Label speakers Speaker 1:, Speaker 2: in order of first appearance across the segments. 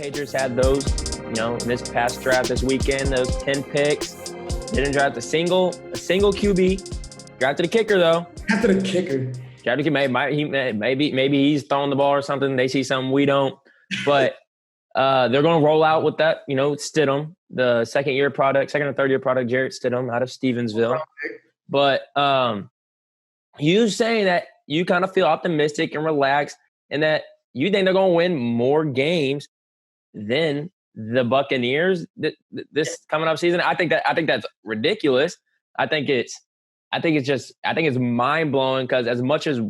Speaker 1: Patriots had those, in this past draft this weekend, those 10 picks. Didn't draft a single QB. Drafted a kicker though.
Speaker 2: Drafted a kicker.
Speaker 1: Maybe he's throwing the ball or something. They see something we don't. But they're going to roll out with that, Stidham, the second or third year product, Jarrett Stidham out of Stevensville. But you saying that you kind of feel optimistic and relaxed and that you think they're going to win more games than the Buccaneers this coming up season. I think that's ridiculous. I think it's mind blowing because as much as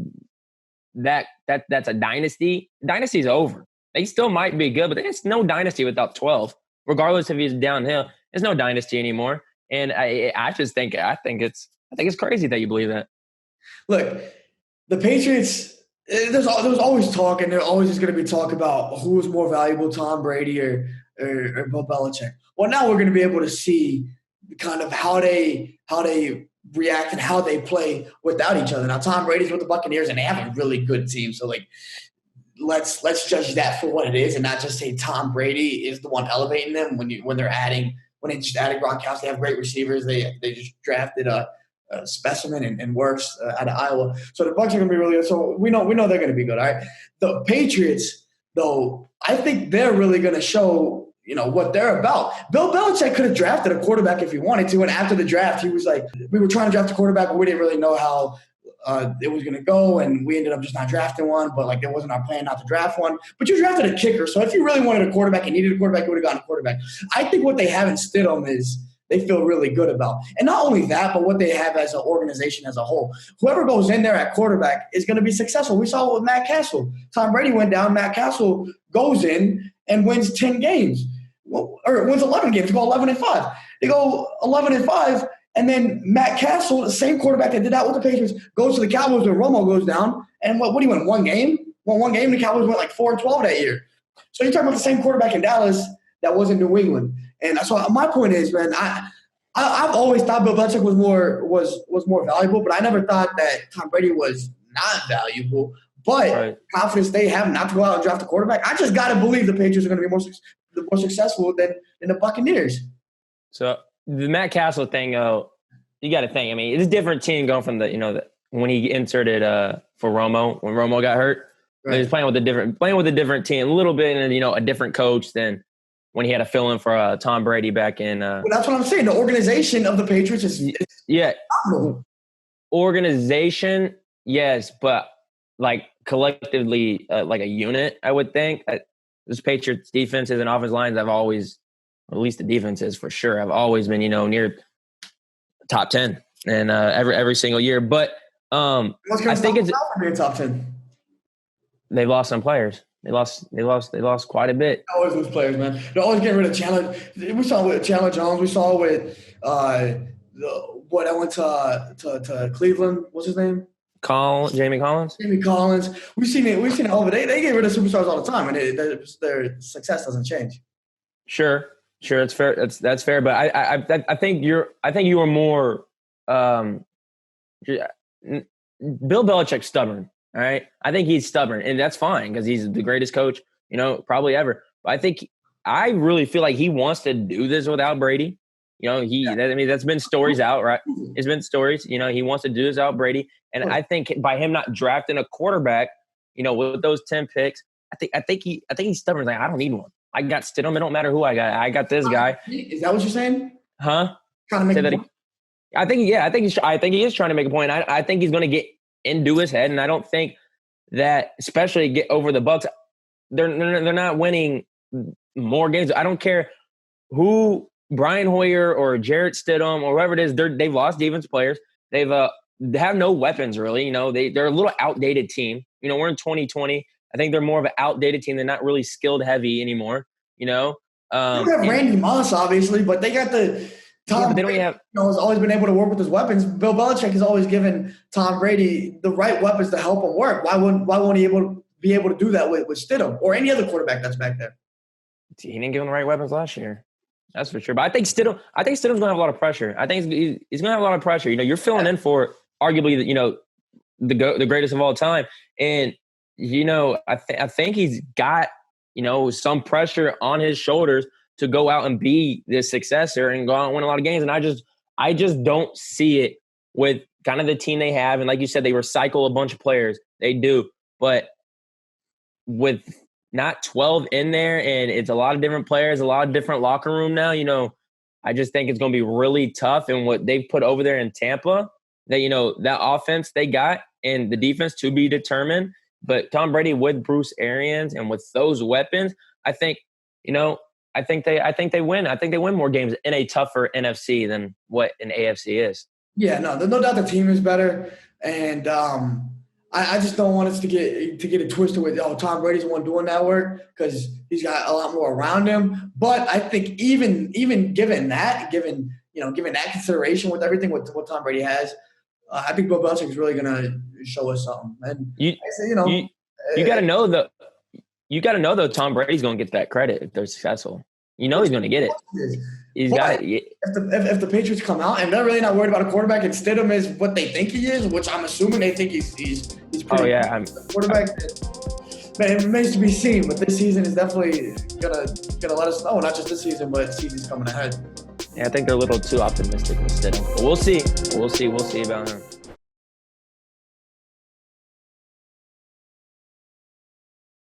Speaker 1: that's a dynasty, dynasty's over. They still might be good, but it's no dynasty without 12. Regardless if he's downhill, there's no dynasty anymore. And I think it's crazy that you believe that.
Speaker 2: Look, the Patriots. There was always talk, and there always is going to be talk about who was more valuable, Tom Brady or Bill Belichick. Well, now we're going to be able to see kind of how they react and how they play without each other. Now, Tom Brady's with the Buccaneers, and they have a really good team. So, let's judge that for what it is, and not just say Tom Brady is the one elevating them. When they just added Gronkowski, they have great receivers. They just drafted a specimen and works out of Iowa. So the Bucs are going to be really good. So we know they're going to be good. All right. The Patriots, though, I think they're really going to show, what they're about. Bill Belichick could have drafted a quarterback if he wanted to. And after the draft, he was like, we were trying to draft a quarterback, but we didn't really know how it was going to go. And we ended up just not drafting one. But that wasn't our plan not to draft one. But you drafted a kicker. So if you really wanted a quarterback and needed a quarterback, you would have gotten a quarterback. I think what they have in Stidham is they feel really good about. And not only that, but what they have as an organization as a whole. Whoever goes in there at quarterback is going to be successful. We saw it with Matt Castle. Tom Brady went down. Matt Castle goes in and wins 10 games. Or wins 11 games. They go 11-5. They go 11-5, and then Matt Castle, the same quarterback that did that with the Patriots, goes to the Cowboys when Romo goes down. And what do you win? One game? Won one game. The Cowboys went 4-12 that year. So you're talking about the same quarterback in Dallas that was in New England. And so my point is, man, I've always thought Bill Belichick was more valuable, but I never thought that Tom Brady was not valuable. But confidence they have not to go out and draft a quarterback, I just got to believe the Patriots are going to be more successful than the Buccaneers.
Speaker 1: So the Matt Castle thing, you got to think. I mean, it's a different team going from when he inserted for Romo when Romo got hurt. Right. He was playing with a different team, a little bit, and a different coach than when he had to fill in for Tom Brady back in. Well,
Speaker 2: that's what I'm saying. The organization of the Patriots is phenomenal.
Speaker 1: Organization, yes, but collectively, like a unit, I would think. This Patriots defenses and offensive lines have always, at least the defenses for sure, have always been near top 10 and every single year. But I think it's
Speaker 2: top 10.
Speaker 1: They've lost some players. They lost quite a bit.
Speaker 2: They always lose players, man. They're always getting rid of Chandler. We saw with Chandler Jones. We saw with I went to Cleveland. What's his name?
Speaker 1: Jamie Collins.
Speaker 2: Jamie Collins. We've seen it over. They get rid of superstars all the time, and their success doesn't change.
Speaker 1: Sure, it's fair. That's fair. But I think you were more. Bill Belichick's stubborn. All right. I think he's stubborn, and that's fine because he's the greatest coach, probably ever. But I really feel like he wants to do this without Brady. That's been stories out, right? It's been stories. He wants to do this without Brady. And I think by him not drafting a quarterback, with those 10 picks, I think he's stubborn. He's like, I don't need one. I got Stidham. It don't matter who I got. I got this guy.
Speaker 2: Is that what you're saying?
Speaker 1: Huh?
Speaker 2: Trying to make a point?
Speaker 1: I think he is trying to make a point. I think he's going to get into his head, and I don't think that, especially get over the Bucs, they're not winning more games. I don't care who Brian Hoyer or Jarrett Stidham or whoever it is. They've lost defense players. They have no weapons really. They're a little outdated team. We're in 2020. I think they're more of an outdated team. They're not really skilled heavy anymore. They have
Speaker 2: Randy Moss, obviously, but they got the. Tom Brady has always been able to work with his weapons. Bill Belichick has always given Tom Brady the right weapons to help him work. Why won't he be able to do that with Stidham or any other quarterback that's back there?
Speaker 1: He didn't give him the right weapons last year. That's for sure. But I think Stidham's going to have a lot of pressure. I think he's going to have a lot of pressure. You're filling in for arguably the greatest of all time, and I think he's got some pressure on his shoulders to go out and be this successor and go out and win a lot of games. And I just don't see it with kind of the team they have. And like you said, they recycle a bunch of players. They do. But with not 12 in there, and it's a lot of different players, a lot of different locker room now, I just think it's going to be really tough. And what they've put over there in Tampa, that offense they got and the defense to be determined. But Tom Brady with Bruce Arians and with those weapons, I think they win. I think they win more games in a tougher NFC than what an AFC is.
Speaker 2: Yeah, no, there's no doubt the team is better. And I just don't want us to get it twisted with, Tom Brady's the one doing that work, because he's got a lot more around him. But I think even given that consideration with everything what Tom Brady has, I think Bill Belichick is really going to show us something. And
Speaker 1: you got to know though. You got to know though, Tom Brady's going to get that credit if they're successful. He's going to get it. He's got it.
Speaker 2: If the Patriots come out and they're really not worried about a quarterback, and Stidham is what they think he is, which I'm assuming they think he's pretty quarterback. Man, it remains to be seen. But this season is definitely gonna let us know. Not just this season, but seasons coming ahead.
Speaker 1: Yeah, I think they're a little too optimistic with Stidham. But we'll see. We'll see about him.